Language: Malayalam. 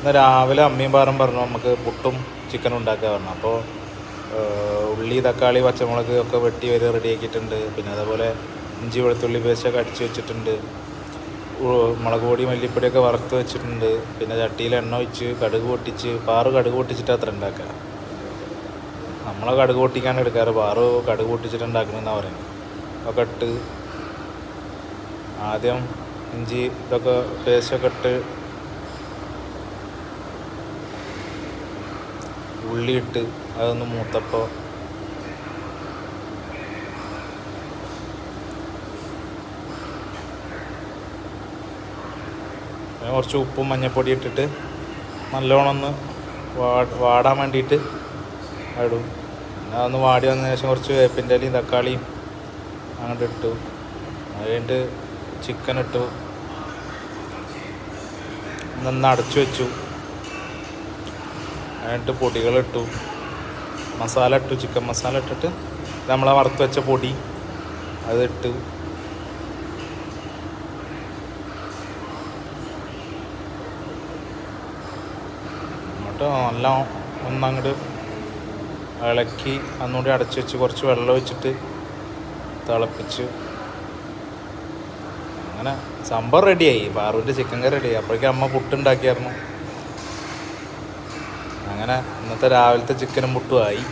ഇന്ന് രാവിലെ അമ്മയും പാറും പറഞ്ഞു നമുക്ക് പുട്ടും ചിക്കനും ഉണ്ടാക്കുക പറഞ്ഞു. അപ്പോൾ ഉള്ളി, തക്കാളി, പച്ചമുളക് ഒക്കെ വെട്ടി വരെ റെഡിയാക്കിയിട്ടുണ്ട്. പിന്നെ അതേപോലെ ഇഞ്ചി വെളുത്തുള്ളി പേസ്റ്റൊക്കെ അടിച്ച് വെച്ചിട്ടുണ്ട്. മുളക് പൊടി മല്ലിപ്പൊടിയൊക്കെ വറുത്ത് വെച്ചിട്ടുണ്ട്. പിന്നെ ചട്ടിയിൽ എണ്ണ ഒഴിച്ച് കടുക് പൊട്ടിച്ച്, പാറ് കടുക് പൊട്ടിച്ചിട്ട് അത്ര ഉണ്ടാക്കുക. നമ്മളെ കടുക് പൊട്ടിക്കാണ് എടുക്കാറ്, പാറ് കടുക് പൊട്ടിച്ചിട്ട് ഉണ്ടാക്കണമെന്നാണ് പറയുന്നത്. ഒക്കെ ഇട്ട് ആദ്യം ഇഞ്ചി ഇതൊക്കെ പേസ്റ്റൊക്കെ ഇട്ട് ഉള്ളി ഇട്ട് അതൊന്ന് മൂത്തപ്പോൾ കുറച്ച് ഉപ്പും മഞ്ഞൾപ്പൊടി ഇട്ടിട്ട് നല്ലോണം ഒന്ന് വാടാൻ വേണ്ടിയിട്ട് ഇടും. പിന്നെ അതൊന്ന് വാടി വന്നതിന് ശേഷം കുറച്ച് വേപ്പിൻ്റെ ഇലയും തക്കാളിയും അങ്ങോട്ട് ഇട്ടു. അത് കഴിഞ്ഞിട്ട് ചിക്കൻ ഇട്ടു, നന്ന് അടച്ചു വെച്ചു. എന്നിട്ട് പൊടികളിട്ടു, മസാല ഇട്ടു, ചിക്കൻ മസാല ഇട്ടിട്ട് നമ്മളെ വറുത്ത് വെച്ച പൊടി അതിട്ടു. എന്നിട്ട് നല്ല ഒന്നങ്ങോട്ട് ഇളക്കി ഒന്നുകൂടി അടച്ചു വെച്ച് കുറച്ച് വെള്ളം ഒഴിച്ചിട്ട് തിളപ്പിച്ച് അങ്ങനെ സംഭവം റെഡിയായി. പാറുവിൻ്റെ ചിക്കൻ കറി റെഡിയായി. അപ്പോഴേക്കും അമ്മ പുട്ടുണ്ടാക്കിയായിരുന്നു. അങ്ങനെ ഇന്നത്തെ രാവിലത്തെ ചിക്കനും പുട്ടുമായി.